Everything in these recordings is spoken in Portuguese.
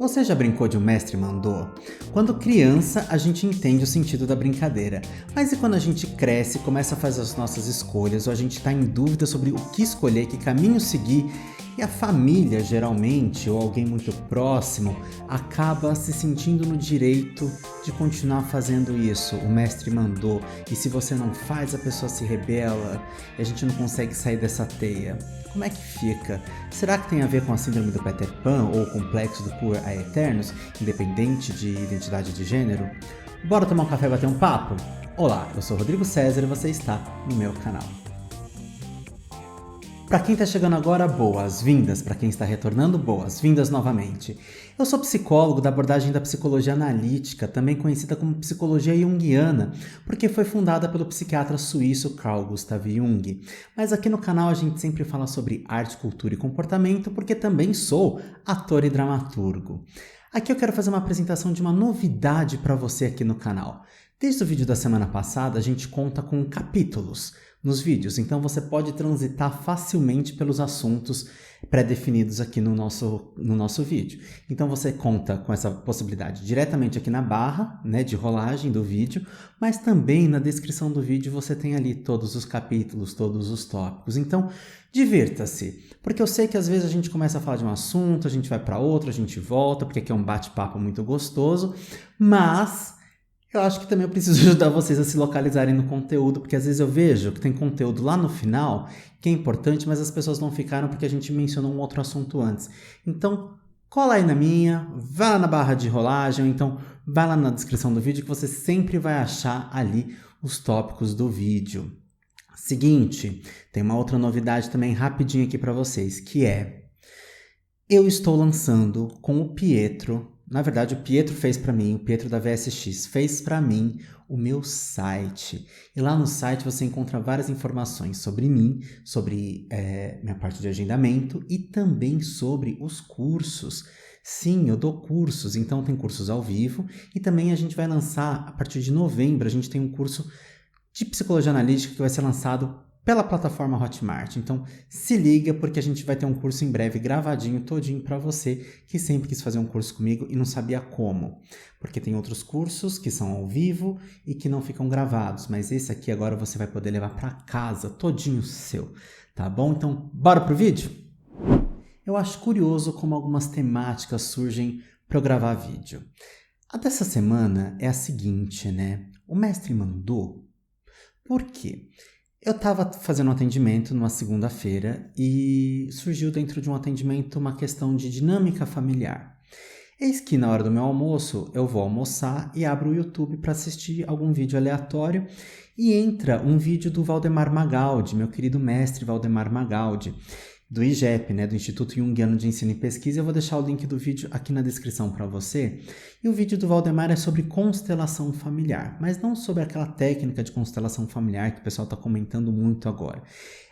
Você já brincou de um mestre mandou? Quando criança, a gente entende o sentido da brincadeira, mas e quando a gente cresce, começa a fazer as nossas escolhas, ou a gente está em dúvida sobre o que escolher, que caminho seguir, e a família, geralmente, ou alguém muito próximo, acaba se sentindo no direito de continuar fazendo isso. O mestre mandou, e se você não faz, a pessoa se rebela, e a gente não consegue sair dessa teia. Como é que fica? Será que tem a ver com a síndrome do Peter Pan ou o complexo do Puer Aeternos, independente de identidade de gênero? Bora tomar um café e bater um papo? Olá, eu sou Rodrigo César e você está no meu canal. Para quem está chegando agora, boas-vindas. Para quem está retornando, boas-vindas novamente. Eu sou psicólogo da abordagem da psicologia analítica, também conhecida como psicologia junguiana, porque foi fundada pelo psiquiatra suíço Carl Gustav Jung. Mas aqui no canal a gente sempre fala sobre arte, cultura e comportamento, porque também sou ator e dramaturgo. Aqui eu quero fazer uma apresentação de uma novidade para você aqui no canal. Desde o vídeo da semana passada, a gente conta com capítulos nos vídeos, então você pode transitar facilmente pelos assuntos pré-definidos aqui no nosso vídeo. Então você conta com essa possibilidade diretamente aqui na barra, né, de rolagem do vídeo, mas também na descrição do vídeo você tem ali todos os capítulos, todos os tópicos. Então divirta-se, porque eu sei que às vezes a gente começa a falar de um assunto, a gente vai para outro, a gente volta, porque aqui é um bate-papo muito gostoso, mas eu acho que também eu preciso ajudar vocês a se localizarem no conteúdo, porque às vezes eu vejo que tem conteúdo lá no final que é importante, mas as pessoas não ficaram porque a gente mencionou um outro assunto antes. Então, cola aí na minha, vai lá na barra de rolagem, ou então vai lá na descrição do vídeo que você sempre vai achar ali os tópicos do vídeo. Seguinte, tem uma outra novidade também rapidinho aqui para vocês, que é: eu estou lançando com o Pietro. Na verdade, o Pietro fez para mim, o Pietro da VSX fez para mim o meu site. E lá no site você encontra várias informações sobre mim, sobre minha parte de agendamento e também sobre os cursos. Sim, eu dou cursos, então tem cursos ao vivo e também a gente vai lançar, a partir de novembro, a gente tem um curso de psicologia analítica que vai ser lançado pela plataforma Hotmart. Então se liga, porque a gente vai ter um curso em breve gravadinho todinho para você que sempre quis fazer um curso comigo e não sabia como. Porque tem outros cursos que são ao vivo e que não ficam gravados, mas esse aqui agora você vai poder levar para casa todinho seu, tá bom? Então bora pro vídeo? Eu acho curioso como algumas temáticas surgem para eu gravar vídeo. A dessa semana é a seguinte, né? O mestre mandou. Por quê? Eu estava fazendo um atendimento numa segunda-feira e surgiu dentro de um atendimento uma questão de dinâmica familiar. Eis que na hora do meu almoço eu vou almoçar e abro o YouTube para assistir algum vídeo aleatório e entra um vídeo do Valdemar Magaldi, meu querido mestre Valdemar Magaldi, do IGEP, né, do Instituto Jungiano de Ensino e Pesquisa. Eu vou deixar o link do vídeo aqui na descrição para você. E o vídeo do Valdemar é sobre constelação familiar, mas não sobre aquela técnica de constelação familiar que o pessoal está comentando muito agora.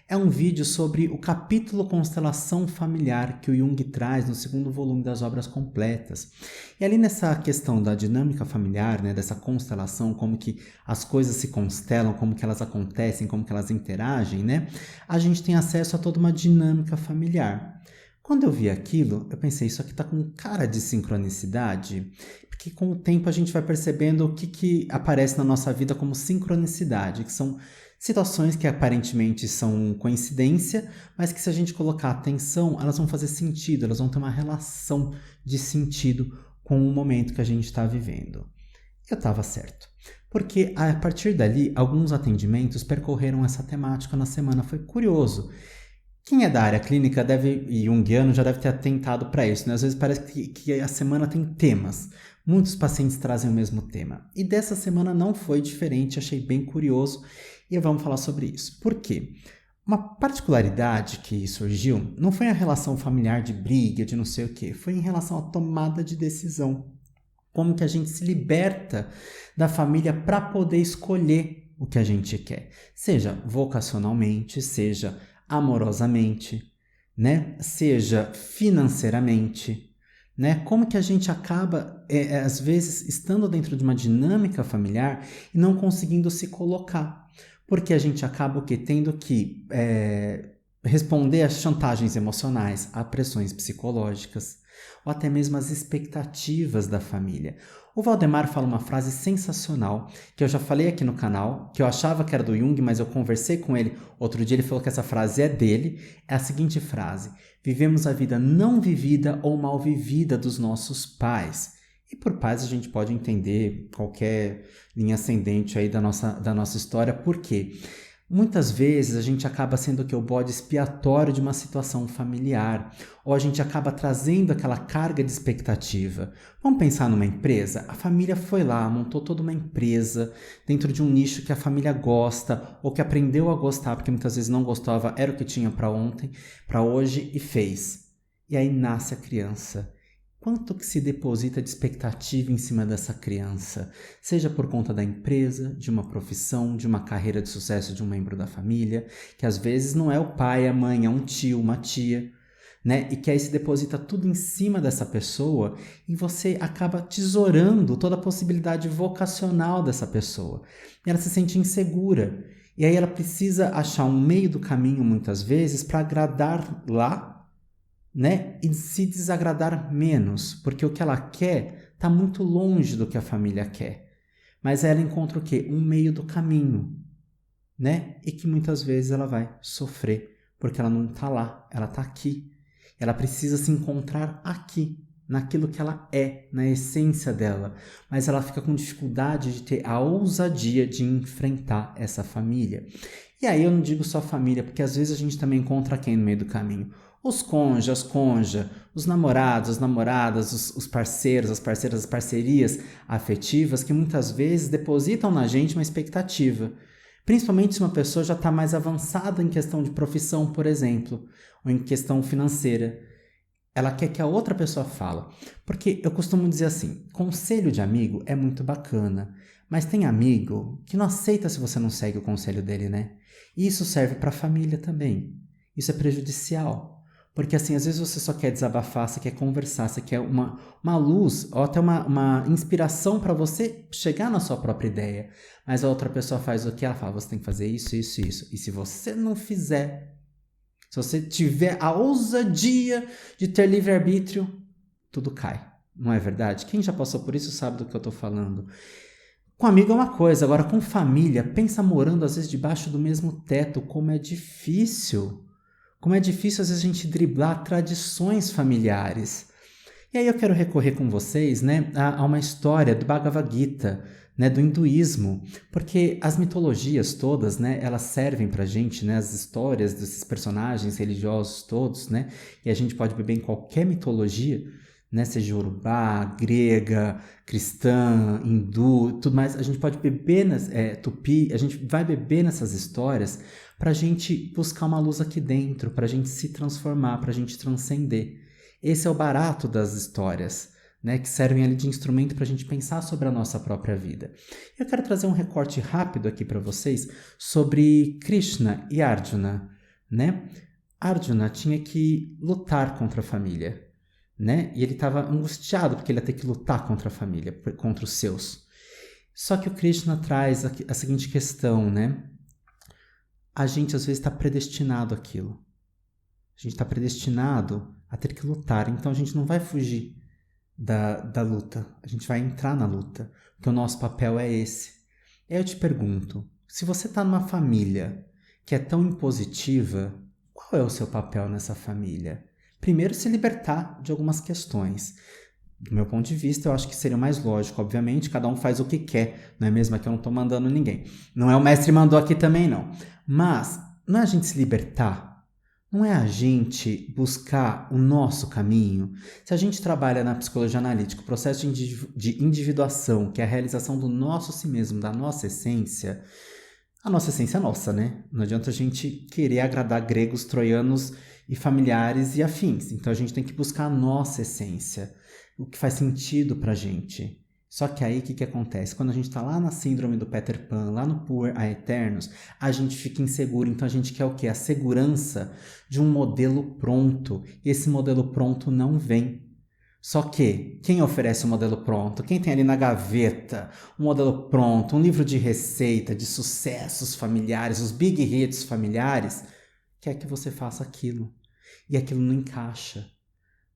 É um vídeo sobre o capítulo Constelação Familiar que o Jung traz no segundo volume das Obras Completas. E ali nessa questão da dinâmica familiar, né, dessa constelação, como que as coisas se constelam, como que elas acontecem, como que elas interagem, né, a gente tem acesso a toda uma dinâmica familiar. Quando eu vi aquilo, eu pensei, isso aqui tá com cara de sincronicidade, porque com o tempo a gente vai percebendo o que aparece na nossa vida como sincronicidade, que são situações que aparentemente são coincidência, mas que se a gente colocar atenção, elas vão fazer sentido, elas vão ter uma relação de sentido com o momento que a gente está vivendo. Eu estava certo, porque a partir dali, alguns atendimentos percorreram essa temática na semana. Foi curioso. Quem é da área clínica e junguiano já deve ter atentado para isso, né? Às vezes parece que a semana tem temas. Muitos pacientes trazem o mesmo tema. E dessa semana não foi diferente, achei bem curioso e vamos falar sobre isso. Por quê? Uma particularidade que surgiu não foi a relação familiar de briga, de não sei o quê, foi em relação à tomada de decisão. Como que a gente se liberta da família para poder escolher o que a gente quer. Seja vocacionalmente, seja amorosamente, né? Seja financeiramente, né? Como que a gente acaba, às vezes, estando dentro de uma dinâmica familiar e não conseguindo se colocar. Porque a gente acaba o quê? Tendo que responder às chantagens emocionais, a pressões psicológicas, ou até mesmo às expectativas da família. O Valdemar fala uma frase sensacional, que eu já falei aqui no canal, que eu achava que era do Jung, mas eu conversei com ele outro dia, ele falou que essa frase é dele, é a seguinte frase: vivemos a vida não vivida ou mal vivida dos nossos pais. E por pais a gente pode entender qualquer linha ascendente aí da nossa história, por quê? Muitas vezes a gente acaba sendo o bode expiatório de uma situação familiar, ou a gente acaba trazendo aquela carga de expectativa. Vamos pensar numa empresa? A família foi lá, montou toda uma empresa dentro de um nicho que a família gosta, ou que aprendeu a gostar, porque muitas vezes não gostava, era o que tinha para ontem, para hoje, e fez. E aí nasce a criança. Quanto que se deposita de expectativa em cima dessa criança? Seja por conta da empresa, de uma profissão, de uma carreira de sucesso de um membro da família, que às vezes não é o pai, a mãe, é um tio, uma tia, né? E que aí se deposita tudo em cima dessa pessoa e você acaba tesourando toda a possibilidade vocacional dessa pessoa. E ela se sente insegura. E aí ela precisa achar um meio do caminho, muitas vezes, para agradar lá, né? E se desagradar menos, porque o que ela quer está muito longe do que a família quer. Mas ela encontra o quê? Um meio do caminho, né? E que muitas vezes ela vai sofrer, porque ela não está lá, ela está aqui. Ela precisa se encontrar aqui, naquilo que ela é, na essência dela. Mas ela fica com dificuldade de ter a ousadia de enfrentar essa família. E aí eu não digo só família, porque às vezes a gente também encontra quem no meio do caminho? Os cônjuges, as cônjuges, os namorados, as namoradas, os parceiros, as parceiras, as parcerias afetivas que muitas vezes depositam na gente uma expectativa. Principalmente se uma pessoa já está mais avançada em questão de profissão, por exemplo, ou em questão financeira. Ela quer que a outra pessoa fale. Porque eu costumo dizer assim, conselho de amigo é muito bacana, mas tem amigo que não aceita se você não segue o conselho dele, né? E isso serve para a família também. Isso é prejudicial. Porque assim, às vezes você só quer desabafar, você quer conversar, você quer uma luz ou até uma inspiração para você chegar na sua própria ideia. Mas a outra pessoa faz o que? Ela fala, você tem que fazer isso, isso, isso. E se você não fizer, se você tiver a ousadia de ter livre-arbítrio, tudo cai. Não é verdade? Quem já passou por isso sabe do que eu estou falando. Com amigo é uma coisa, agora com família, pensa morando às vezes debaixo do mesmo teto, como é difícil. Como é difícil às vezes a gente driblar tradições familiares. E aí eu quero recorrer com vocês, né, a uma história do Bhagavad Gita, né, do hinduísmo, porque as mitologias todas, né, elas servem pra gente, né, as histórias desses personagens religiosos todos, né, e a gente pode beber em qualquer mitologia, né, seja urubá, grega, cristã, hindu, tudo mais, a gente pode beber, tupi, a gente vai beber nessas histórias para a gente buscar uma luz aqui dentro, para a gente se transformar, para a gente transcender. Esse é o barato das histórias, né, que servem ali de instrumento para a gente pensar sobre a nossa própria vida. Eu quero trazer um recorte rápido aqui para vocês sobre Krishna e Arjuna, né? Arjuna tinha que lutar contra a família, né? E ele estava angustiado porque ele ia ter que lutar contra a família, contra os seus. Só que o Krishna traz a seguinte questão, né? A gente às vezes está predestinado àquilo. A gente está predestinado a ter que lutar, então a gente não vai fugir da luta, a gente vai entrar na luta, porque o nosso papel é esse. Aí eu te pergunto, se você está numa família que é tão impositiva, qual é o seu papel nessa família? Primeiro, se libertar de algumas questões. Do meu ponto de vista, eu acho que seria mais lógico, obviamente, cada um faz o que quer, não é mesmo? Aqui eu não estou mandando ninguém. Não é o mestre mandou aqui também, não. Mas, não é a gente se libertar? Não é a gente buscar o nosso caminho? Se a gente trabalha na psicologia analítica, o processo de individuação, que é a realização do nosso si mesmo, da nossa essência, a nossa essência é nossa, né? Não adianta a gente querer agradar gregos, troianos e familiares e afins. Então a gente tem que buscar a nossa essência, o que faz sentido pra gente. Só que aí o que acontece? Quando a gente tá lá na síndrome do Peter Pan, lá no Poor a Eternos, a gente fica inseguro. Então a gente quer o quê? A segurança de um modelo pronto. E esse modelo pronto não vem. Só que, quem oferece o modelo pronto? Quem tem ali na gaveta um modelo pronto, um livro de receita, de sucessos familiares, os big hits familiares? quer que você faça aquilo. E aquilo não encaixa.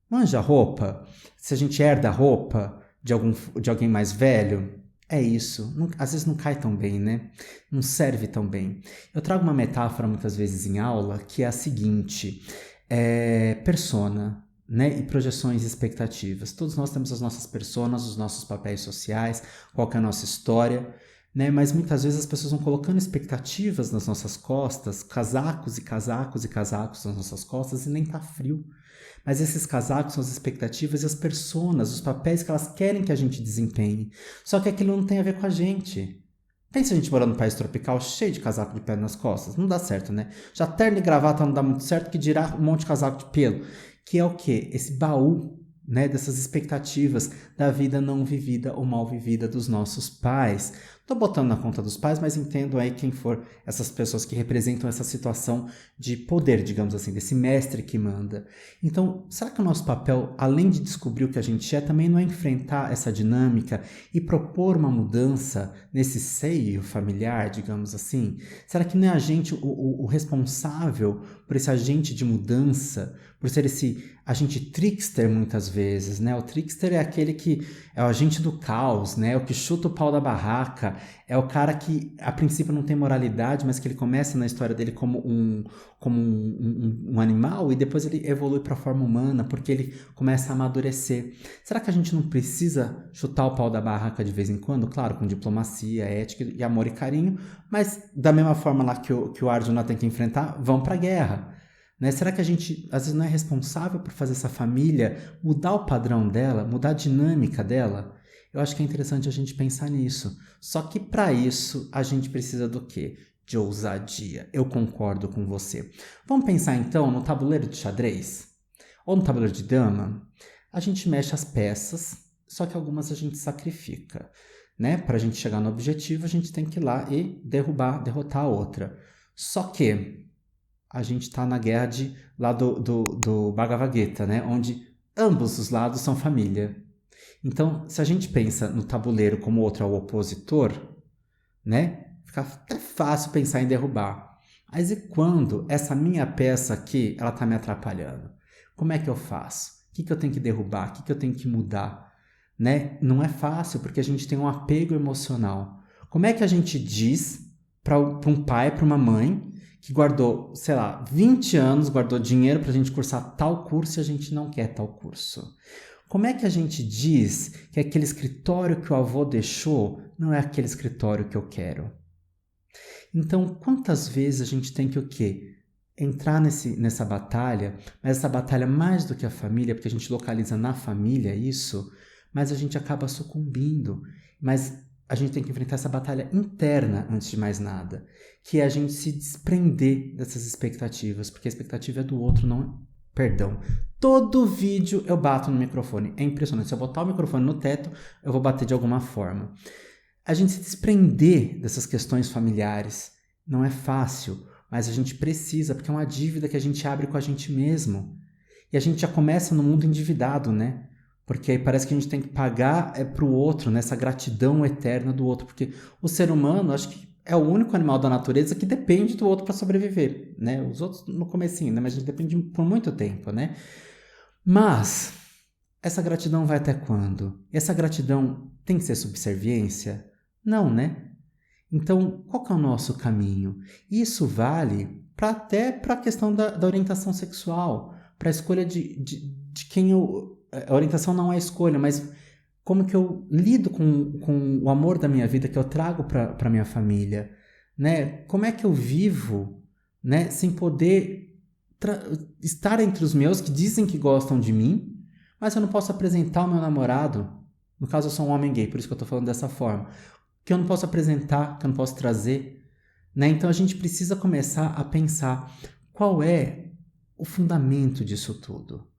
Manja a roupa? Se a gente herda a roupa de alguém mais velho, é isso. Às vezes não cai tão bem, né? Não serve tão bem. Eu trago uma metáfora muitas vezes em aula que é a seguinte: persona, né? E projeções e expectativas. Todos nós temos as nossas personas, os nossos papéis sociais, qual que é a nossa história, né? Mas muitas vezes as pessoas vão colocando expectativas nas nossas costas, casacos e casacos e casacos nas nossas costas, e nem tá frio. Mas esses casacos são as expectativas e as personas, os papéis que elas querem que a gente desempenhe. Só que aquilo não tem a ver com a gente. Pensa a gente morando num país tropical cheio de casaco de pele nas costas. Não dá certo, né? Já terno e gravata não dá muito certo, que dirá um monte de casaco de pelo. Que é o quê? Esse baú, né, dessas expectativas da vida não vivida ou mal vivida dos nossos pais. Tô botando na conta dos pais, mas entendo aí quem for essas pessoas que representam essa situação de poder, digamos assim, desse mestre que manda. Então, será que o nosso papel, além de descobrir o que a gente é, também não é enfrentar essa dinâmica e propor uma mudança nesse seio familiar, digamos assim? Será que não é a gente o responsável por esse agente de mudança, por ser esse agente trickster muitas vezes, né? O trickster é aquele que é o agente do caos, né? O que chuta o pau da barraca, é o cara que a princípio não tem moralidade, mas que ele começa na história dele como um animal e depois ele evolui para a forma humana porque ele começa a amadurecer. Será que a gente não precisa chutar o pau da barraca de vez em quando? Claro, com diplomacia, ética e amor e carinho, mas da mesma forma lá que o Arjuna tem que enfrentar, vão para a guerra. Né? Será que a gente, às vezes, não é responsável por fazer essa família mudar o padrão dela, mudar a dinâmica dela? Eu acho que é interessante a gente pensar nisso. Só que para isso, a gente precisa do quê? De ousadia. Eu concordo com você. Vamos pensar então no tabuleiro de xadrez? Ou no tabuleiro de dama? A gente mexe as peças, só que algumas a gente sacrifica. Né? Para a gente chegar no objetivo, a gente tem que ir lá e derrotar a outra. Só que a gente está na guerra lá do Bhagavad Gita, né? Onde ambos os lados são família. Então, se a gente pensa no tabuleiro como o outro é o opositor, né? Fica até fácil pensar em derrubar. Mas e quando essa minha peça aqui, ela está me atrapalhando? Como é que eu faço? O que eu tenho que derrubar? O que eu tenho que mudar? Né? Não é fácil, porque a gente tem um apego emocional. Como é que a gente diz para um pai, para uma mãe, que guardou, sei lá, 20 anos, guardou dinheiro para a gente cursar tal curso e a gente não quer tal curso? Como é que a gente diz que aquele escritório que o avô deixou não é aquele escritório que eu quero? Então, quantas vezes a gente tem que o quê? Entrar nessa batalha, mas essa batalha mais do que a família, porque a gente localiza na família isso, mas a gente acaba sucumbindo. Mas a gente tem que enfrentar essa batalha interna antes de mais nada, que é a gente se desprender dessas expectativas, porque a expectativa é do outro, não. Perdão. Todo vídeo eu bato no microfone. É impressionante. Se eu botar o microfone no teto, eu vou bater de alguma forma. A gente se desprender dessas questões familiares não é fácil, mas a gente precisa, porque é uma dívida que a gente abre com a gente mesmo. E a gente já começa no mundo endividado, né? Porque aí parece que a gente tem que pagar para o outro, né? Essa gratidão eterna do outro. Porque o ser humano, acho que é o único animal da natureza que depende do outro para sobreviver, né? Os outros no comecinho, né? Mas a gente depende por muito tempo, né? Mas essa gratidão vai até quando? E essa gratidão tem que ser subserviência? Não, né? Então, qual que é o nosso caminho? Isso vale até para a questão da orientação sexual, para a escolha de quem eu... A orientação não é a escolha, mas como que eu lido com o amor da minha vida que eu trago para minha família, né? Como é que eu vivo, né, sem poder estar entre os meus que dizem que gostam de mim, mas eu não posso apresentar o meu namorado. No caso, eu sou um homem gay, por isso que eu estou falando dessa forma. Que eu não posso apresentar, que eu não posso trazer, né? Então a gente precisa começar a pensar qual é o fundamento disso tudo.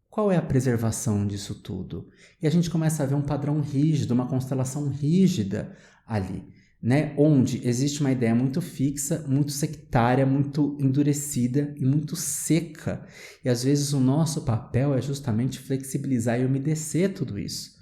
Qual é a preservação disso tudo? E a gente começa a ver um padrão rígido, uma constelação rígida ali, né? Onde existe uma ideia muito fixa, muito sectária, muito endurecida e muito seca. E às vezes o nosso papel é justamente flexibilizar e umedecer tudo isso,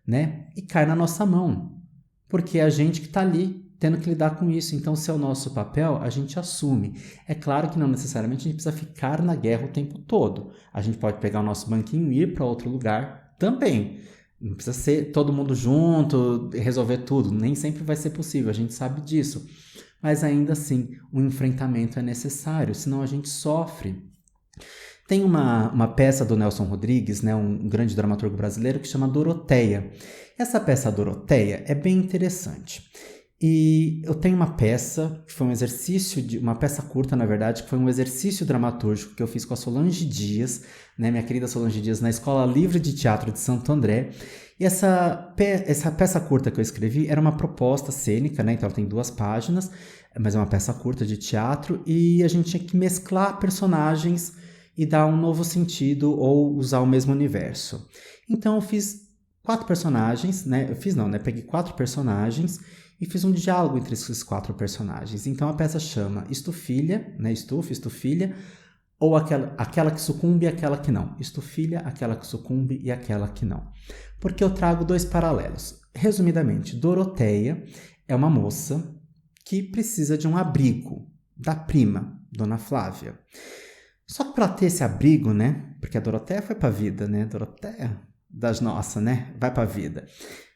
né? E cai na nossa mão, porque é a gente que está ali tendo que lidar com isso. Então, se é o nosso papel, a gente assume. É claro que não necessariamente a gente precisa ficar na guerra o tempo todo. A gente pode pegar o nosso banquinho e ir para outro lugar também. Não precisa ser todo mundo junto, resolver tudo. Nem sempre vai ser possível, a gente sabe disso. Mas ainda assim, o enfrentamento é necessário, senão a gente sofre. Tem uma peça do Nelson Rodrigues, né, um grande dramaturgo brasileiro, que chama Doroteia. Essa peça Doroteia é bem interessante. E eu tenho uma peça, que foi um exercício, uma peça curta, na verdade, que foi um exercício dramatúrgico que eu fiz com a Solange Dias, né, minha querida Solange Dias, na Escola Livre de Teatro de Santo André. E essa peça curta que eu escrevi era uma proposta cênica, né, então ela tem 2 páginas, mas é uma peça curta de teatro, e a gente tinha que mesclar personagens e dar um novo sentido ou usar o mesmo universo. Então eu fiz 4 personagens, né? Peguei 4 personagens e fiz um diálogo entre esses 4 personagens. Então a peça chama Estufilha, né? Estufilha, ou aquela que sucumbe e aquela que não. Estufilha, aquela que sucumbe e aquela que não. Porque eu trago 2 paralelos. Resumidamente, Doroteia é uma moça que precisa de um abrigo da prima, Dona Flávia. Só que para ter esse abrigo, né? Porque a Doroteia foi para a vida, né? Doroteia das nossas, né? Vai para a vida.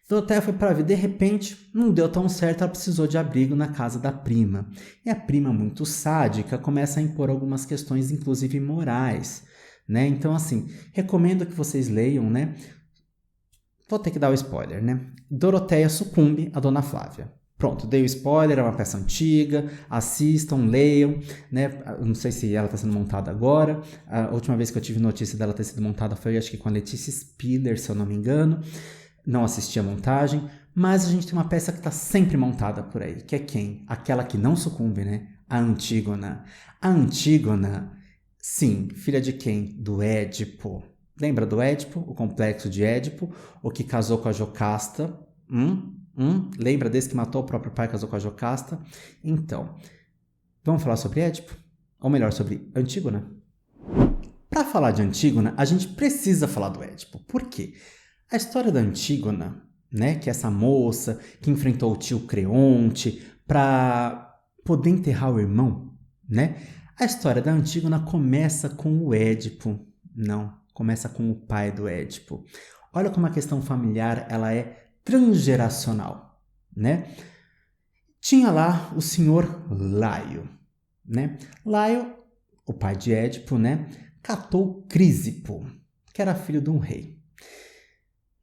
Doroteia foi para a vida, de repente, não deu tão certo, ela precisou de abrigo na casa da prima. E a prima, muito sádica, começa a impor algumas questões, inclusive morais, né? Então, assim, recomendo que vocês leiam, né? Vou ter que dar o spoiler, né? Doroteia sucumbe a Dona Flávia. Pronto, dei o spoiler, é uma peça antiga, assistam, leiam, né? Não sei se ela está sendo montada agora. A última vez que eu tive notícia dela ter sido montada foi, acho que com a Letícia Spiller, se eu não me engano. Não assisti a montagem, mas a gente tem uma peça que está sempre montada por aí, que é quem? Aquela que não sucumbe, né? A Antígona. A Antígona, sim, filha de quem? Do Édipo. Lembra do Édipo? O complexo de Édipo, o que casou com a Jocasta? Lembra desse que matou o próprio pai e casou com a Jocasta? Então, vamos falar sobre Édipo? Ou melhor, sobre Antígona? Para falar de Antígona, a gente precisa falar do Édipo. Por quê? A história da Antígona, né, que é essa moça que enfrentou o tio Creonte para poder enterrar o irmão, né? A história da Antígona começa com o Édipo. Não, começa com o pai do Édipo. Olha como a questão familiar ela é transgeracional, né? Tinha lá o senhor Laio, né? Laio, o pai de Édipo, né? Catou Crísipo, que era filho de um rei.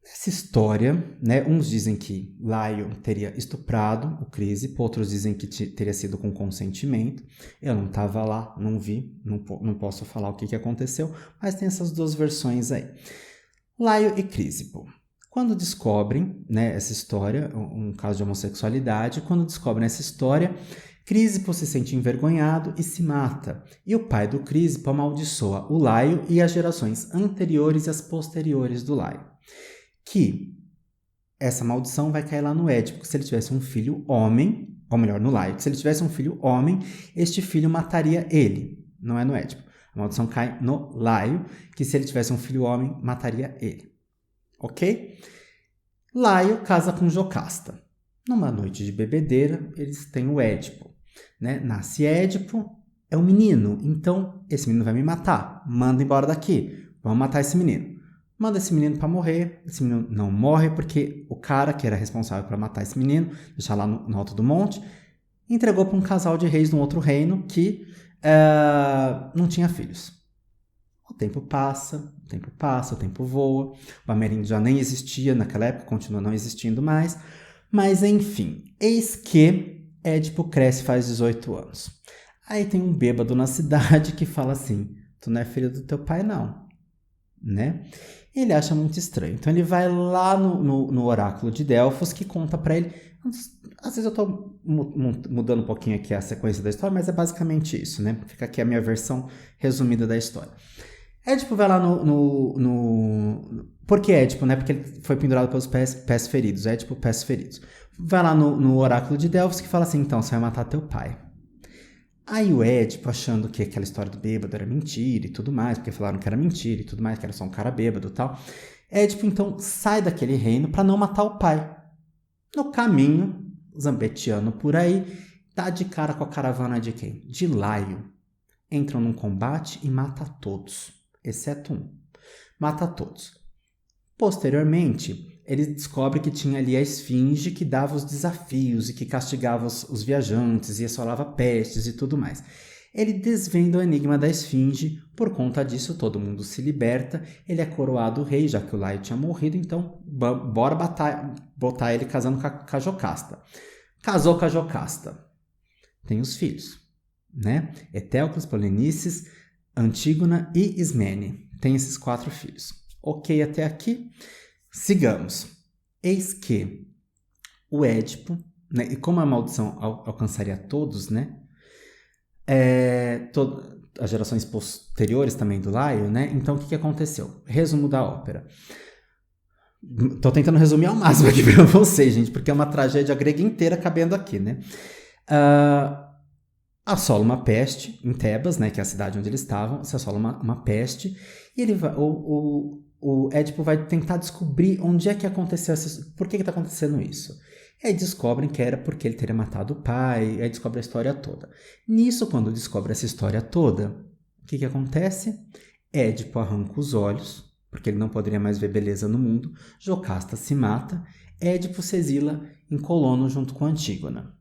Nessa história, né? Uns dizem que Laio teria estuprado o Crísipo, outros dizem que teria sido com consentimento. Eu não estava lá, não vi, não posso falar o que aconteceu, mas tem essas 2 versões aí. Laio e Crísipo. Quando descobrem, né, essa história, um caso de homossexualidade, quando descobrem essa história, Crísipo se sente envergonhado e se mata. E o pai do Crísipo amaldiçoa o Laio e as gerações anteriores e as posteriores do Laio. Que essa maldição vai cair lá no Édipo, que se ele tivesse um filho homem, ou melhor, no Laio, que se ele tivesse um filho homem, este filho mataria ele, não é no Édipo. A maldição cai no Laio, que se ele tivesse um filho homem, mataria ele. Ok? Laio casa com Jocasta. Numa noite de bebedeira, eles têm o Édipo. Né? Nasce Édipo, é um menino, então esse menino vai me matar. Manda embora daqui, vamos matar esse menino. Manda esse menino para morrer, esse menino não morre porque o cara que era responsável para matar esse menino, deixar lá no alto do monte, entregou para um casal de reis de um outro reino que não tinha filhos. O tempo passa, o tempo voa, o ameríndio já nem existia naquela época, continua não existindo mais, mas enfim, eis que Édipo cresce e faz 18 anos. Aí tem um bêbado na cidade que fala assim, tu não é filho do teu pai não, né? Ele acha muito estranho, então ele vai lá no oráculo de Delfos que conta para ele, às vezes eu estou mudando um pouquinho aqui a sequência da história, mas é basicamente isso, né? Fica aqui a minha versão resumida da história. Édipo vai lá Por que Édipo, né? Porque ele foi pendurado pelos pés feridos. Édipo, pés feridos. Vai lá no oráculo de Delfos que fala assim, então, você vai matar teu pai. Aí o Édipo, achando que aquela história do bêbado era mentira e tudo mais, porque falaram que era mentira e tudo mais, que era só um cara bêbado e tal. Édipo, então, sai daquele reino para não matar o pai. No caminho, zambeteando por aí, dá de cara com a caravana de quem? De Laio. Entram num combate e mata todos, exceto um. Mata todos. Posteriormente, ele descobre que tinha ali a esfinge que dava os desafios e que castigava os viajantes e assolava pestes e tudo mais. Ele desvenda o enigma da esfinge, por conta disso todo mundo se liberta, ele é coroado rei, já que o Laio tinha morrido, então bora botar ele casando com a Jocasta. Casou com a Jocasta. Tem os filhos, né? Etéocles, Polinices, Antígona e Ismene. Tem esses 4 filhos. Ok, até aqui. Sigamos. Eis que o Édipo, né, e como a maldição alcançaria todos, né? As gerações posteriores também do Laio, né? Então, o que aconteceu? Resumo da ópera. Tô tentando resumir ao máximo aqui para vocês, gente, porque é uma tragédia grega inteira cabendo aqui, né? Assola uma peste em Tebas, né, que é a cidade onde eles estavam, se assola uma peste, e ele vai, o Édipo vai tentar descobrir onde é que aconteceu, por que está acontecendo isso. E aí descobrem que era porque ele teria matado o pai, e aí descobre a história toda. Nisso, quando descobre essa história toda, o que acontece? Édipo arranca os olhos, porque ele não poderia mais ver beleza no mundo, Jocasta se mata, Édipo se exila em Colono junto com Antígona.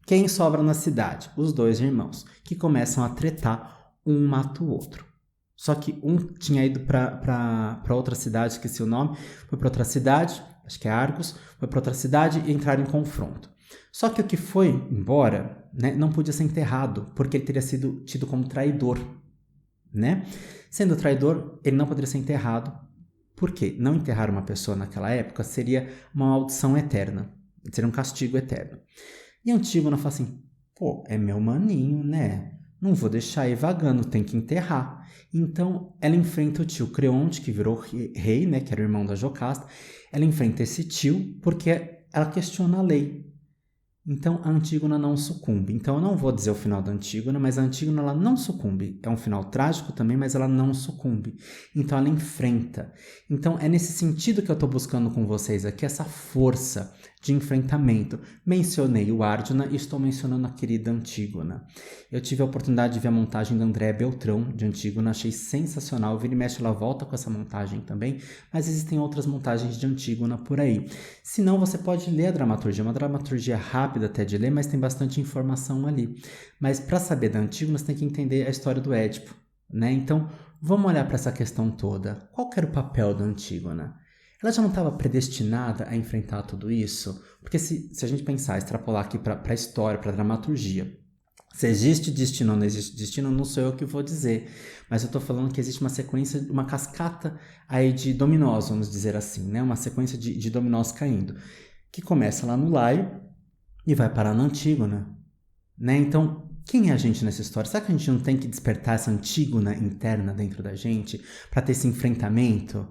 Quem sobra na cidade? Os 2 irmãos, que começam a tretar, um mata o outro. Só que um tinha ido para outra cidade, esqueci o nome, foi para outra cidade, acho que é Argos, foi para outra cidade e entraram em confronto. Só que o que foi embora, né, não podia ser enterrado, porque ele teria sido tido como traidor, né? Sendo traidor, ele não poderia ser enterrado, porque não enterrar uma pessoa naquela época seria uma maldição eterna, seria um castigo eterno. E Antígona fala assim, pô, é meu maninho, né? Não vou deixar aí vagando, tem que enterrar. Então, ela enfrenta o tio Creonte, que virou rei, né? Que era o irmão da Jocasta. Ela enfrenta esse tio porque ela questiona a lei. Então, a Antígona não sucumbe. Então, eu não vou dizer o final da Antígona, mas a Antígona ela não sucumbe. É um final trágico também, mas ela não sucumbe. Então, ela enfrenta. Então, é nesse sentido que eu estou buscando com vocês aqui, essa força de enfrentamento. Mencionei o Árduna e estou mencionando a querida Antígona. Eu tive a oportunidade de ver a montagem da Andréa Beltrão, de Antígona, achei sensacional. Vira e mexe, ela volta com essa montagem também, mas existem outras montagens de Antígona por aí. Se não, você pode ler a dramaturgia, uma dramaturgia rápida até de ler, mas tem bastante informação ali. Mas para saber da Antígona, você tem que entender a história do Édipo, né? Então, vamos olhar para essa questão toda. Qual que era o papel da Antígona? Ela já não estava predestinada a enfrentar tudo isso? Porque se a gente pensar, extrapolar aqui para a história, para a dramaturgia, se existe destino ou não existe destino, não sou eu que vou dizer. Mas eu estou falando que existe uma sequência, uma cascata aí de dominós, vamos dizer assim, né? Uma sequência de dominós caindo, que começa lá no Laio e vai parar na Antígona, né? Então, quem é a gente nessa história? Será que a gente não tem que despertar essa Antígona interna dentro da gente para ter esse enfrentamento?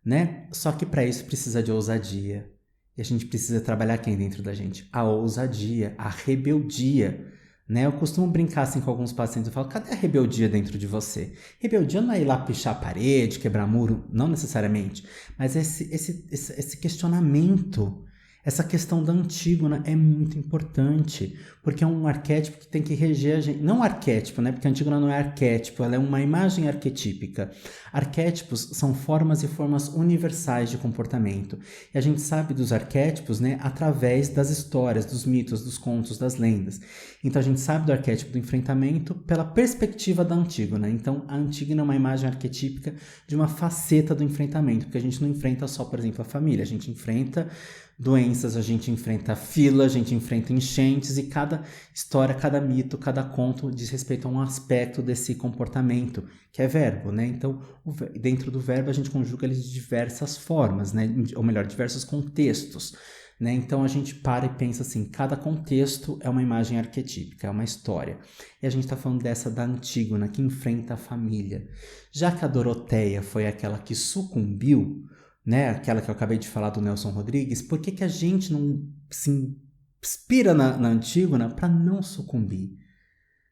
Né? Só que para isso precisa de ousadia. E a gente precisa trabalhar quem dentro da gente? A ousadia, a rebeldia. Né? Eu costumo brincar assim com alguns pacientes, eu falo, cadê a rebeldia dentro de você? Rebeldia não é ir lá pichar a parede, quebrar muro, não necessariamente, mas esse questionamento, essa questão da Antígona é muito importante, porque é um arquétipo que tem que reger a gente. Não arquétipo, né? Porque a Antígona não é arquétipo, ela é uma imagem arquetípica. Arquétipos são formas e formas universais de comportamento. E a gente sabe dos arquétipos, né, através das histórias, dos mitos, dos contos, das lendas. Então a gente sabe do arquétipo do enfrentamento pela perspectiva da Antígona. Então a Antígona é uma imagem arquetípica de uma faceta do enfrentamento, porque a gente não enfrenta só, por exemplo, a família, a gente enfrenta doenças, a gente enfrenta fila, a gente enfrenta enchentes e cada história, cada mito, cada conto diz respeito a um aspecto desse comportamento, que é verbo, né? Então, dentro do verbo a gente conjuga ele de diversas formas, né? Ou melhor, diversos contextos, né? Então a gente para e pensa assim, cada contexto é uma imagem arquetípica, é uma história. E a gente está falando dessa da Antígona, que enfrenta a família. Já que a Doroteia foi aquela que sucumbiu, né, aquela que eu acabei de falar do Nelson Rodrigues, por que a gente não se inspira na Antígona para não sucumbir?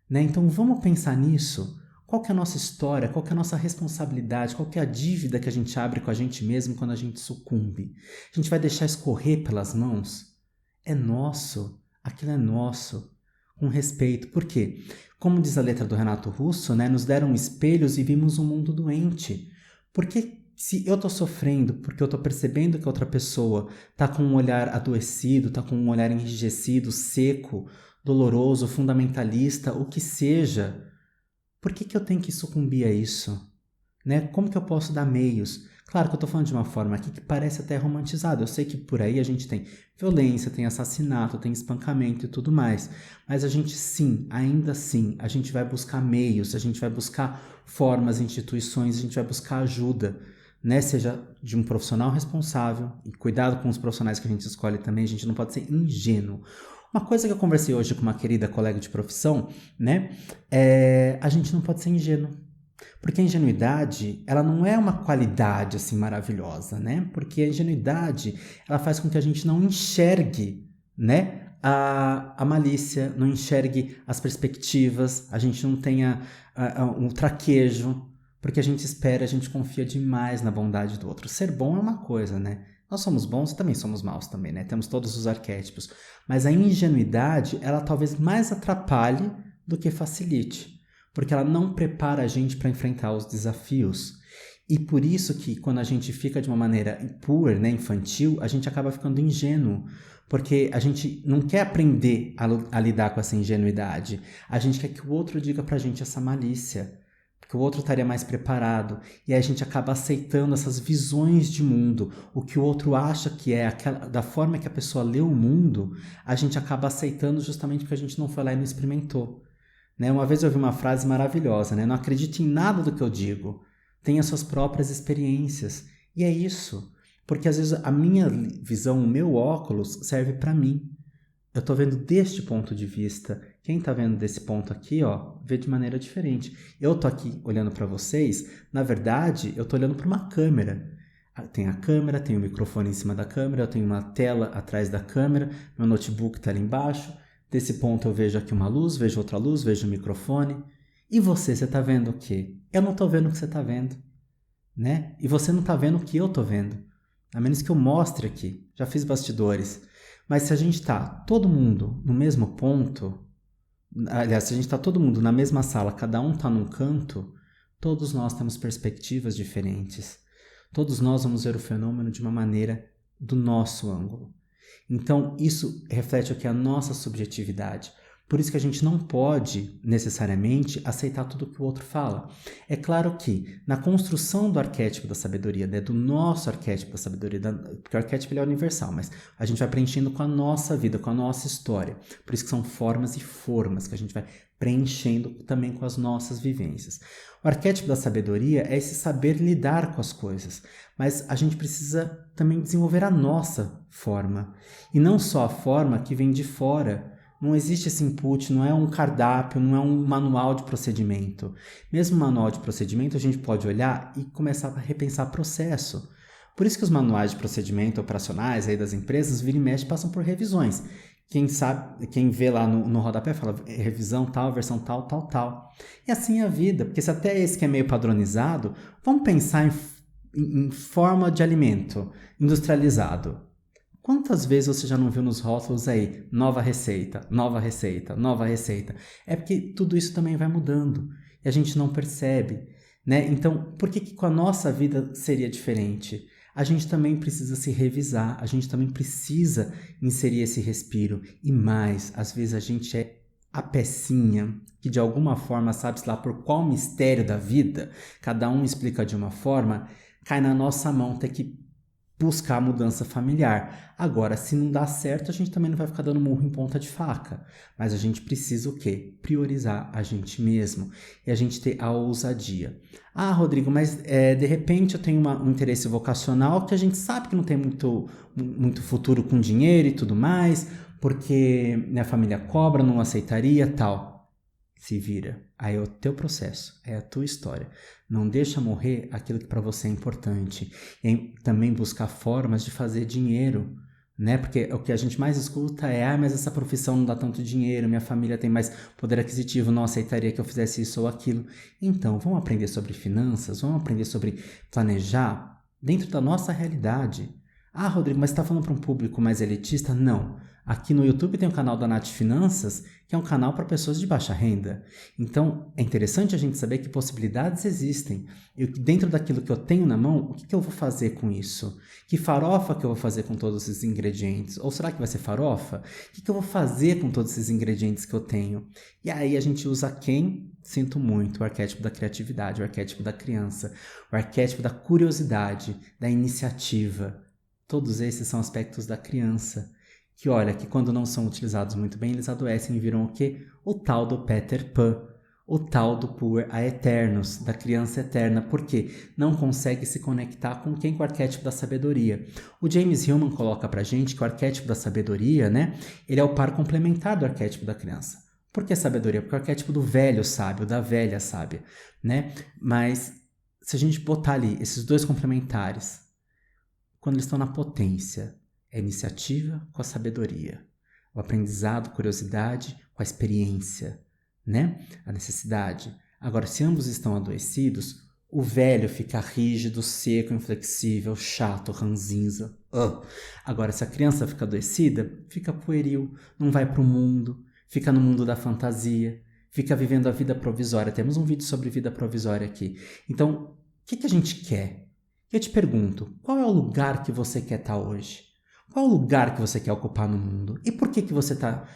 Né? Então vamos pensar nisso. Qual que é a nossa história? Qual que é a nossa responsabilidade? Qual que é a dívida que a gente abre com a gente mesmo quando a gente sucumbe? A gente vai deixar escorrer pelas mãos? é nosso, aquilo é nosso, com respeito. Por quê? Como diz a letra do Renato Russo, né, nos deram espelhos e vimos um mundo doente. Porque se eu estou sofrendo, porque eu estou percebendo que a outra pessoa está com um olhar adoecido, está com um olhar enrijecido, seco, doloroso, fundamentalista, o que seja, por que eu tenho que sucumbir a isso? Né? Como que eu posso dar meios? Claro que eu estou falando de uma forma aqui que parece até romantizada. Eu sei que por aí a gente tem violência, tem assassinato, tem espancamento e tudo mais. Mas a gente sim, ainda assim, a gente vai buscar meios, a gente vai buscar formas, instituições, a gente vai buscar ajuda, né? Seja de um profissional responsável, e cuidado com os profissionais que a gente escolhe também, a gente não pode ser ingênuo. Uma coisa que eu conversei hoje com uma querida colega de profissão, né? A gente não pode ser ingênuo. Porque a ingenuidade, ela não é uma qualidade assim maravilhosa, né? Porque a ingenuidade, ela faz com que a gente não enxergue, né? A malícia, não enxergue as perspectivas, a gente não tenha um traquejo, porque a gente espera, a gente confia demais na bondade do outro. Ser bom é uma coisa, né? Nós somos bons e também somos maus também, né? Temos todos os arquétipos. Mas a ingenuidade, ela talvez mais atrapalhe do que facilite, porque ela não prepara a gente para enfrentar os desafios. E por isso que quando a gente fica de uma maneira poor, né, infantil, a gente acaba ficando ingênuo, porque a gente não quer aprender a lidar com essa ingenuidade. A gente quer que o outro diga pra gente essa malícia, porque o outro estaria mais preparado, e aí a gente acaba aceitando essas visões de mundo, o que o outro acha que é da forma que a pessoa lê o mundo, a gente acaba aceitando justamente porque a gente não foi lá e não experimentou. Né? Uma vez eu ouvi uma frase maravilhosa, né? Não acredite em nada do que eu digo, tenha suas próprias experiências. E é isso, porque às vezes a minha visão, o meu óculos serve para mim. Eu estou vendo deste ponto de vista. Quem está vendo desse ponto aqui, ó, vê de maneira diferente. Eu estou aqui olhando para vocês, na verdade, eu estou olhando para uma câmera. Tem a câmera, tem o microfone em cima da câmera, eu tenho uma tela atrás da câmera, meu notebook está ali embaixo. Desse ponto eu vejo aqui uma luz, vejo outra luz, vejo o microfone. E você está vendo o quê? Eu não estou vendo o que você está vendo, né? E você não está vendo o que eu estou vendo. A menos que eu mostre aqui. Já fiz bastidores. Mas se a gente está todo mundo no mesmo ponto, aliás, se a gente está todo mundo na mesma sala, cada um está num canto, todos nós temos perspectivas diferentes. Todos nós vamos ver o fenômeno de uma maneira do nosso ângulo. Então, isso reflete aqui a nossa subjetividade. Por isso que a gente não pode, necessariamente, aceitar tudo que o outro fala. É claro que, na construção do arquétipo da sabedoria, né, do nosso arquétipo da sabedoria, porque o arquétipo ele é universal, mas a gente vai preenchendo com a nossa vida, com a nossa história. Por isso que são formas e formas que a gente vai preenchendo também com as nossas vivências. O arquétipo da sabedoria é esse saber lidar com as coisas, mas a gente precisa também desenvolver a nossa forma. E não só a forma que vem de fora. Não existe esse input, não é um cardápio, não é um manual de procedimento. Mesmo manual de procedimento, a gente pode olhar e começar a repensar processo. Por isso que os manuais de procedimento operacionais aí das empresas, vira e mexe, passam por revisões. Quem sabe, quem vê lá no rodapé fala revisão tal, versão tal, tal, tal. E assim é a vida, porque se até esse que é meio padronizado, vamos pensar em forma de alimento industrializado. Quantas vezes você já não viu nos rótulos aí, nova receita, nova receita, nova receita? É porque tudo isso também vai mudando e a gente não percebe, né? Então, por que com a nossa vida seria diferente? A gente também precisa se revisar, a gente também precisa inserir esse respiro. E mais, às vezes a gente é a pecinha que de alguma forma, sabe-se lá por qual mistério da vida, cada um explica de uma forma, cai na nossa mão ter que buscar a mudança familiar. Agora, se não dá certo, a gente também não vai ficar dando murro em ponta de faca. Mas a gente precisa o quê? Priorizar a gente mesmo. E a gente ter a ousadia. Ah, Rodrigo, mas de repente eu tenho um interesse vocacional que a gente sabe que não tem muito futuro com dinheiro e tudo mais, porque minha família cobra, não aceitaria, tal. Se vira. Aí é o teu processo, é a tua história. Não deixa morrer aquilo que para você é importante. E também buscar formas de fazer dinheiro, né? Porque o que a gente mais escuta é: mas essa profissão não dá tanto dinheiro, minha família tem mais poder aquisitivo, não aceitaria que eu fizesse isso ou aquilo. Então, vamos aprender sobre finanças, vamos aprender sobre planejar dentro da nossa realidade. Ah, Rodrigo, mas você está falando para um público mais elitista? Não. Aqui no YouTube tem o canal da Nath Finanças, que é um canal para pessoas de baixa renda. Então, é interessante a gente saber que possibilidades existem. E dentro daquilo que eu tenho na mão, o que eu vou fazer com isso? Que farofa que eu vou fazer com todos esses ingredientes? Ou será que vai ser farofa? O que eu vou fazer com todos esses ingredientes que eu tenho? E aí a gente usa quem? Sinto muito, o arquétipo da criatividade, o arquétipo da criança, o arquétipo da curiosidade, da iniciativa. Todos esses são aspectos da criança, que olha, que quando não são utilizados muito bem, eles adoecem e viram o quê? O tal do Peter Pan, o tal do Puer Aeternus, da criança eterna, porque não consegue se conectar com quem? Com o arquétipo da sabedoria. O James Hillman coloca pra gente que o arquétipo da sabedoria, né, ele é o par complementar do arquétipo da criança. Por que sabedoria? Porque é o arquétipo do velho sábio, da velha sábia, né? Mas se a gente botar ali esses dois complementares, quando eles estão na potência, é a iniciativa com a sabedoria, o aprendizado, curiosidade com a experiência, né? A necessidade. Agora, se ambos estão adoecidos, o velho fica rígido, seco, inflexível, chato, ranzinza. Agora, se a criança fica adoecida, fica pueril, não vai para o mundo, fica no mundo da fantasia, fica vivendo a vida provisória. Temos um vídeo sobre vida provisória aqui. Então, o que a gente quer? Eu te pergunto, qual é o lugar que você quer estar hoje? Qual é o lugar que você quer ocupar no mundo? E por que você está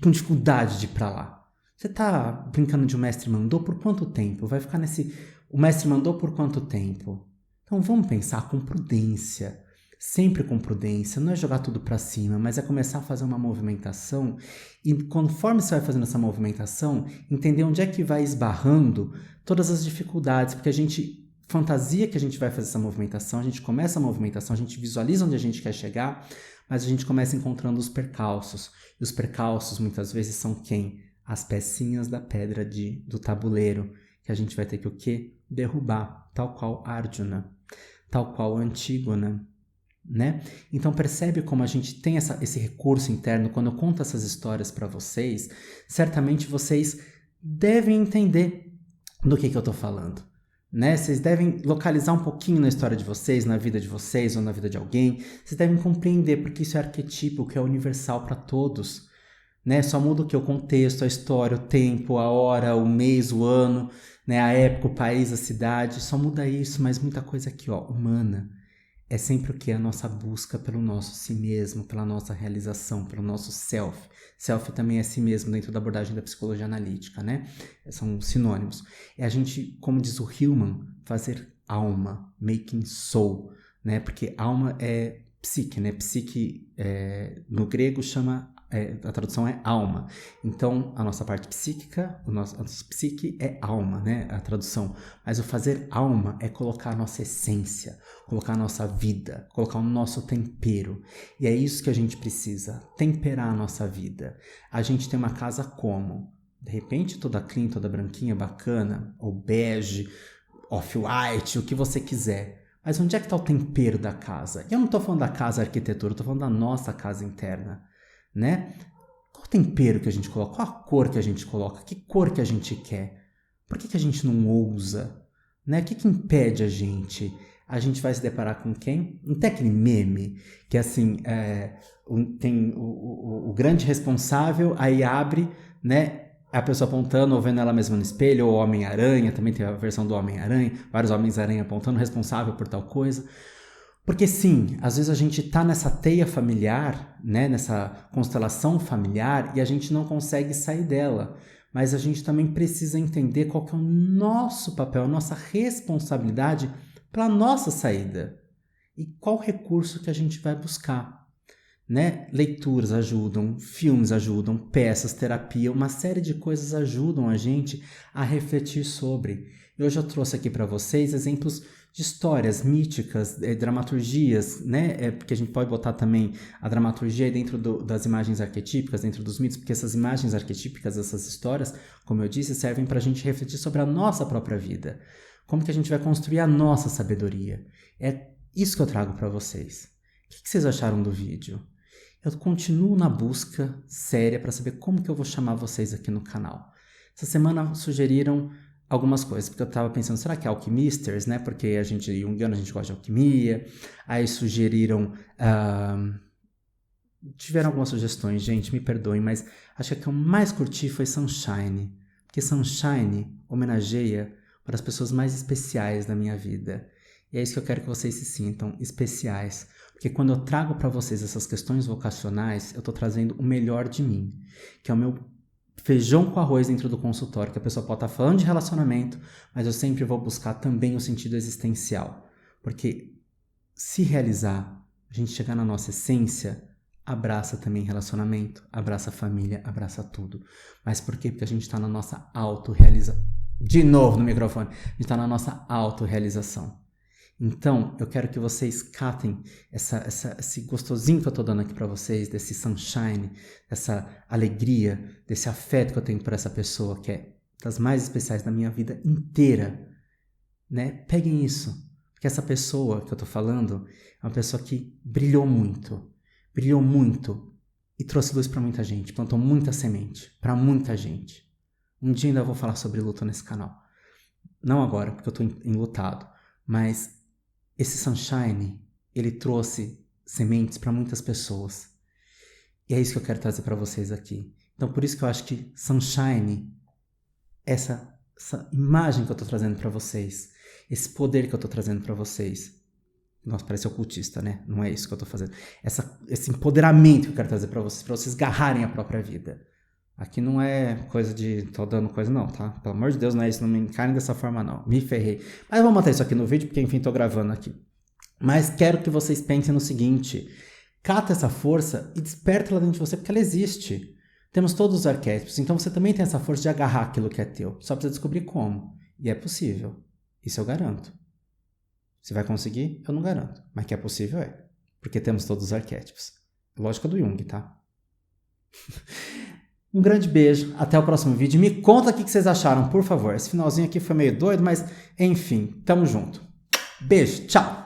com dificuldade de ir para lá? Você está brincando de o mestre mandou por quanto tempo? Vai ficar nesse... O mestre mandou por quanto tempo? Então vamos pensar com prudência. Sempre com prudência. Não é jogar tudo para cima, mas é começar a fazer uma movimentação. E conforme você vai fazendo essa movimentação, entender onde é que vai esbarrando todas as dificuldades. Porque a gente... fantasia que a gente vai fazer essa movimentação, a gente começa a movimentação, a gente visualiza onde a gente quer chegar, mas a gente começa encontrando os percalços. E os percalços muitas vezes são quem? As pecinhas da pedra do tabuleiro, que a gente vai ter que o quê? Derrubar, tal qual Arjuna, tal qual Antígona, né? Então percebe como a gente tem esse recurso interno. Quando eu conto essas histórias para vocês, certamente vocês devem entender do que eu estou falando. Né? Vocês devem localizar um pouquinho na história de vocês, na vida de vocês ou na vida de alguém. Vocês devem compreender porque isso é arquetípico, que é universal para todos. Né? Só muda o que? O contexto, a história, o tempo, a hora, o mês, o ano, né? A época, o país, a cidade. Só muda isso, mas muita coisa aqui, ó, humana. É sempre o que? A nossa busca pelo nosso si mesmo, pela nossa realização, pelo nosso self. Self também é si mesmo dentro da abordagem da psicologia analítica, né? São sinônimos. É a gente, como diz o Hillman, fazer alma, making soul, né? Porque alma é psique, né? Psique no grego chama... a tradução é alma. Então, a nossa parte psíquica, a nossa psique é alma, né? A tradução. Mas o fazer alma é colocar a nossa essência, colocar a nossa vida, colocar o nosso tempero. E é isso que a gente precisa, temperar a nossa vida. A gente tem uma casa como? De repente, toda clean, toda branquinha, bacana, ou bege, off-white, o que você quiser. Mas onde é que está o tempero da casa? E eu não estou falando da casa arquitetura, eu estou falando da nossa casa interna. Né? Qual o tempero que a gente coloca? Qual a cor que a gente coloca? Que cor que a gente quer? Por que a gente não ousa? Né? O que impede a gente? A gente vai se deparar com quem? Não tem aquele meme que assim, tem o grande responsável, aí abre, né? A pessoa apontando ou vendo ela mesma no espelho, ou o Homem-Aranha, também tem a versão do Homem-Aranha, vários Homens-Aranha apontando, responsável por tal coisa. Porque sim, às vezes a gente está nessa teia familiar, né, nessa constelação familiar, e a gente não consegue sair dela. Mas a gente também precisa entender qual que é o nosso papel, a nossa responsabilidade para a nossa saída. E qual recurso que a gente vai buscar. Né? Leituras ajudam, filmes ajudam, peças, terapia, uma série de coisas ajudam a gente a refletir sobre. Eu já trouxe aqui para vocês exemplos de histórias míticas, dramaturgias, né? Porque a gente pode botar também a dramaturgia dentro das imagens arquetípicas, dentro dos mitos, porque essas imagens arquetípicas, essas histórias, como eu disse, servem para a gente refletir sobre a nossa própria vida. Como que a gente vai construir a nossa sabedoria. É isso que eu trago para vocês. O que vocês acharam do vídeo? Eu continuo na busca séria para saber como que eu vou chamar vocês aqui no canal. Essa semana sugeriram algumas coisas, porque eu tava pensando, será que é alquimisters, né? Porque a gente, junguiano, a gente gosta de alquimia. Aí sugeriram... tiveram algumas sugestões, gente, me perdoem, mas acho que a que eu mais curti foi Sunshine. Porque Sunshine homenageia para as pessoas mais especiais da minha vida. E é isso que eu quero que vocês se sintam, especiais. Porque quando eu trago para vocês essas questões vocacionais, eu estou trazendo o melhor de mim, que é o meu feijão com arroz dentro do consultório, que a pessoa pode estar falando de relacionamento, mas eu sempre vou buscar também o sentido existencial. Porque se realizar, a gente chegar na nossa essência, abraça também relacionamento, abraça família, abraça tudo. Mas por quê? Porque a gente está na nossa autorrealização. De novo no microfone. A gente está na nossa autorrealização. Então, eu quero que vocês catem esse gostosinho que eu tô dando aqui para vocês, desse sunshine, dessa alegria, desse afeto que eu tenho por essa pessoa, que é das mais especiais da minha vida inteira, né? Peguem isso, porque essa pessoa que eu tô falando é uma pessoa que brilhou muito e trouxe luz para muita gente, plantou muita semente para muita gente. Um dia ainda vou falar sobre luto nesse canal. Não agora, porque eu tô enlutado, mas esse sunshine, ele trouxe sementes para muitas pessoas. E é isso que eu quero trazer para vocês aqui. Então, por isso que eu acho que sunshine, essa imagem que eu tô trazendo para vocês, esse poder que eu tô trazendo para vocês. Nossa, parece ocultista, né? Não é isso que eu tô fazendo. Esse empoderamento que eu quero trazer para vocês garrarem a própria vida. Aqui não é coisa de tô dando coisa não, tá? Pelo amor de Deus, não é isso, não me encarem dessa forma não. Me ferrei. Mas eu vou manter isso aqui no vídeo, porque enfim, tô gravando aqui. Mas quero que vocês pensem no seguinte. Cata essa força e desperta ela dentro de você, porque ela existe. Temos todos os arquétipos, então você também tem essa força de agarrar aquilo que é teu. Só precisa descobrir como. E é possível. Isso eu garanto. Se vai conseguir, eu não garanto. Mas que é possível, é. Porque temos todos os arquétipos. Lógica do Jung, tá? Um grande beijo, até o próximo vídeo. Me conta o que vocês acharam, por favor. Esse finalzinho aqui foi meio doido, mas enfim, tamo junto. Beijo, tchau!